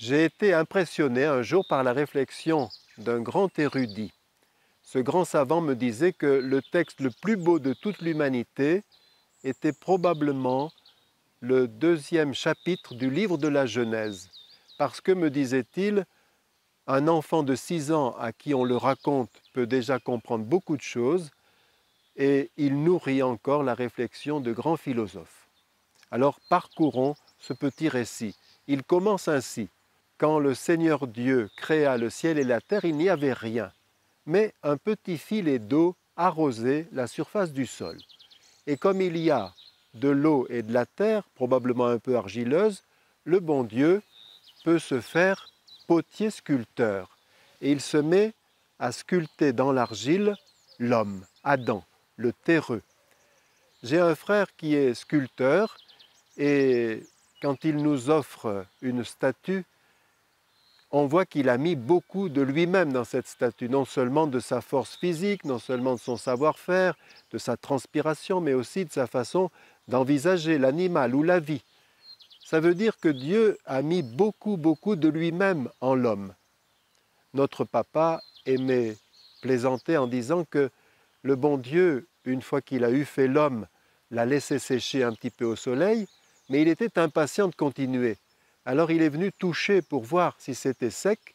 J'ai été impressionné un jour par la réflexion d'un grand érudit. Ce grand savant me disait que le texte le plus beau de toute l'humanité était probablement le deuxième chapitre du livre de la Genèse. Parce que, me disait-il, un enfant de 6 ans à qui on le raconte peut déjà comprendre beaucoup de choses et il nourrit encore la réflexion de grands philosophes. Alors parcourons ce petit récit. Il commence ainsi. Quand le Seigneur Dieu créa le ciel et la terre, il n'y avait rien, mais un petit filet d'eau arrosait la surface du sol. Et comme il y a de l'eau et de la terre, probablement un peu argileuse, le bon Dieu peut se faire potier sculpteur. Et il se met à sculpter dans l'argile l'homme, Adam, le terreux. J'ai un frère qui est sculpteur et quand il nous offre une statue, on voit qu'il a mis beaucoup de lui-même dans cette statue, non seulement de sa force physique, non seulement de son savoir-faire, de sa transpiration, mais aussi de sa façon d'envisager l'animal ou la vie. Ça veut dire que Dieu a mis beaucoup de lui-même en l'homme. Notre papa aimait plaisanter en disant que le bon Dieu, une fois qu'il a eu fait l'homme, l'a laissé sécher un petit peu au soleil, mais il était impatient de continuer. Alors il est venu toucher pour voir si c'était sec.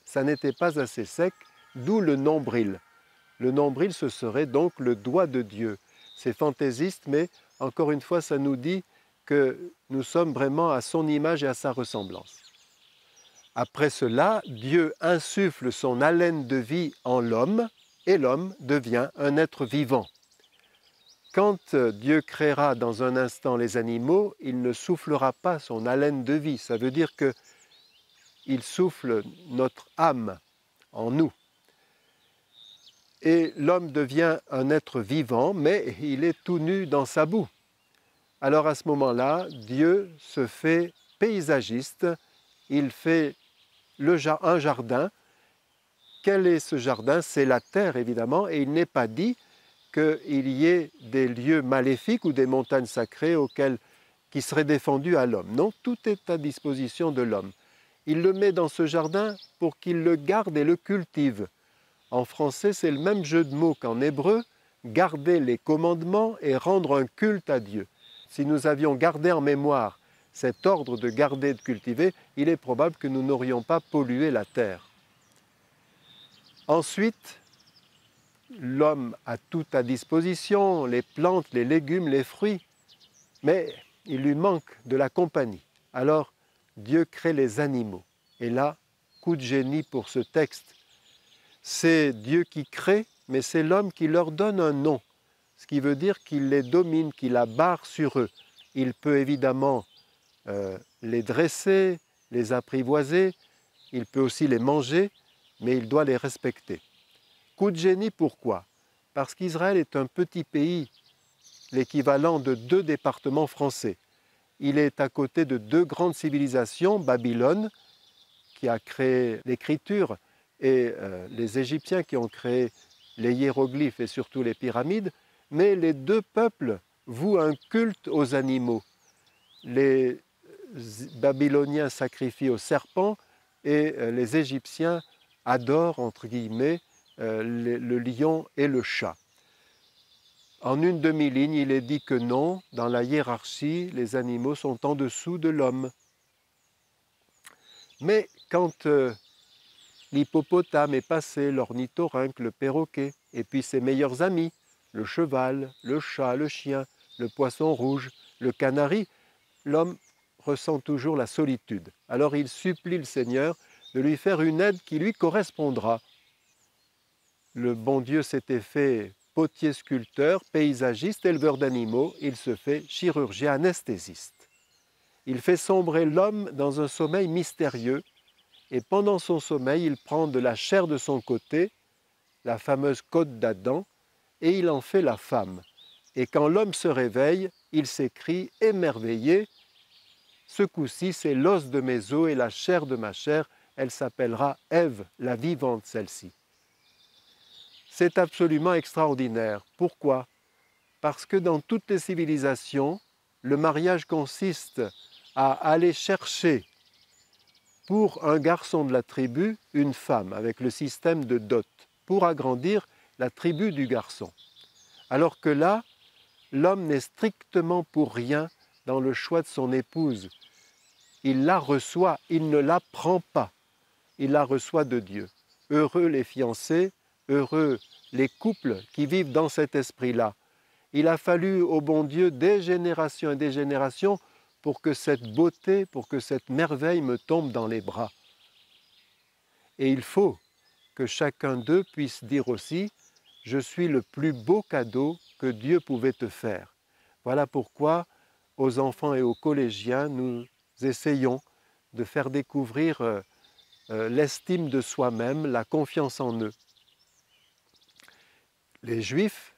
Ça n'était pas assez sec, d'où le nombril. Le nombril, ce serait donc le doigt de Dieu. C'est fantaisiste, mais encore une fois, ça nous dit que nous sommes vraiment à son image et à sa ressemblance. Après cela, Dieu insuffle son haleine de vie en l'homme et l'homme devient un être vivant. Quand Dieu créera dans un instant les animaux, il ne soufflera pas son haleine de vie. Ça veut dire qu'il souffle notre âme en nous. Et l'homme devient un être vivant, mais il est tout nu dans sa boue. Alors à ce moment-là, Dieu se fait paysagiste, il fait un jardin. Quel est ce jardin? C'est la terre évidemment, et il n'est pas dit qu'il y ait des lieux maléfiques ou des montagnes sacrées qui seraient défendues à l'homme. Non, tout est à disposition de l'homme. Il le met dans ce jardin pour qu'il le garde et le cultive. En français, c'est le même jeu de mots qu'en hébreu, garder les commandements et rendre un culte à Dieu. Si nous avions gardé en mémoire cet ordre de garder et de cultiver, il est probable que nous n'aurions pas pollué la terre. Ensuite, l'homme a tout à disposition, les plantes, les légumes, les fruits, mais il lui manque de la compagnie. Alors, Dieu crée les animaux. Et là, coup de génie pour ce texte. C'est Dieu qui crée, mais c'est l'homme qui leur donne un nom, ce qui veut dire qu'il les domine, qu'il la barre sur eux. Il peut évidemment les dresser, les apprivoiser, il peut aussi les manger, mais il doit les respecter. Coup de génie, pourquoi? Parce qu'Israël est un petit pays, l'équivalent de 2 départements français. Il est à côté de 2 grandes civilisations, Babylone, qui a créé l'écriture, et les Égyptiens qui ont créé les hiéroglyphes et surtout les pyramides, mais les 2 peuples vouent un culte aux animaux. Les Babyloniens sacrifient aux serpents et les Égyptiens adorent, entre guillemets, le lion et le chat. En une demi-ligne, il est dit que non, dans la hiérarchie, les animaux sont en dessous de l'homme. Mais quand l'hippopotame est passé, l'ornithorynque, le perroquet, et puis ses meilleurs amis, le cheval, le chat, le chien, le poisson rouge, le canari, l'homme ressent toujours la solitude. Alors il supplie le Seigneur de lui faire une aide qui lui correspondra. Le bon Dieu s'était fait potier sculpteur, paysagiste, éleveur d'animaux, il se fait chirurgien anesthésiste. Il fait sombrer l'homme dans un sommeil mystérieux et pendant son sommeil, il prend de la chair de son côté, la fameuse côte d'Adam, et il en fait la femme. Et quand l'homme se réveille, il s'écrie émerveillé, ce coup-ci, c'est l'os de mes os et la chair de ma chair, elle s'appellera Ève, la vivante celle-ci. C'est absolument extraordinaire. Pourquoi? Parce que dans toutes les civilisations, le mariage consiste à aller chercher pour un garçon de la tribu, une femme, avec le système de dot, pour agrandir la tribu du garçon. Alors que là, l'homme n'est strictement pour rien dans le choix de son épouse. Il la reçoit, il ne la prend pas, il la reçoit de Dieu. Heureux les fiancés, heureux les couples qui vivent dans cet esprit-là. Il a fallu au bon Dieu des générations et des générations pour que cette beauté, pour que cette merveille me tombe dans les bras. Et il faut que chacun d'eux puisse dire aussi « Je suis le plus beau cadeau que Dieu pouvait te faire ». Voilà pourquoi aux enfants et aux collégiens, nous essayons de faire découvrir l'estime de soi-même, la confiance en eux. Les Juifs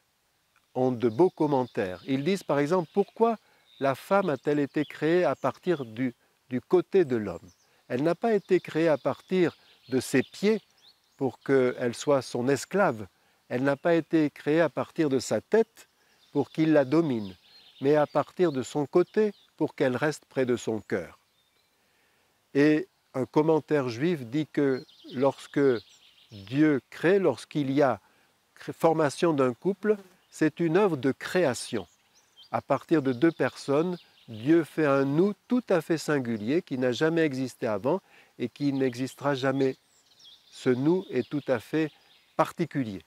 ont de beaux commentaires. Ils disent par exemple, pourquoi la femme a-t-elle été créée à partir du côté de l'homme? Elle n'a pas été créée à partir de ses pieds pour qu'elle soit son esclave. Elle n'a pas été créée à partir de sa tête pour qu'il la domine, mais à partir de son côté pour qu'elle reste près de son cœur. Et un commentaire juif dit que lorsque Dieu crée, lorsqu'il y a formation d'un couple, c'est une œuvre de création. À partir de deux personnes, Dieu fait un nous tout à fait singulier qui n'a jamais existé avant et qui n'existera jamais. Ce nous est tout à fait particulier.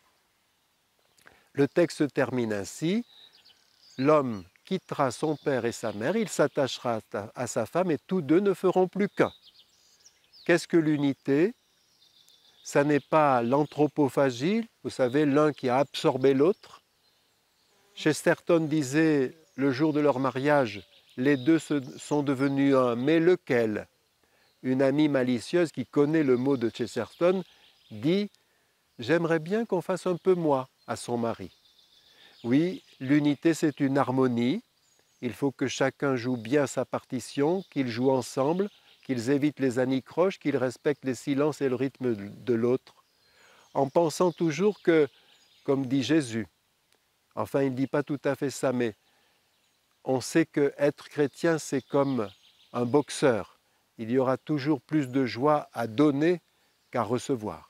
Le texte se termine ainsi. L'homme quittera son père et sa mère, il s'attachera à sa femme et tous deux ne feront plus qu'un. Qu'est-ce que l'unité? Ça n'est pas l'anthropophagie, vous savez, l'un qui a absorbé l'autre. Chesterton disait, le jour de leur mariage, les deux sont devenus un, mais lequel? Une amie malicieuse qui connaît le mot de Chesterton dit « J'aimerais bien qu'on fasse un peu moi à son mari ». Oui, l'unité c'est une harmonie, il faut que chacun joue bien sa partition, qu'ils jouent ensemble, qu'ils évitent les anicroches, qu'ils respectent les silences et le rythme de l'autre, en pensant toujours que, comme dit Jésus, enfin il ne dit pas tout à fait ça, mais on sait qu'être chrétien c'est comme un boxeur, il y aura toujours plus de joie à donner qu'à recevoir.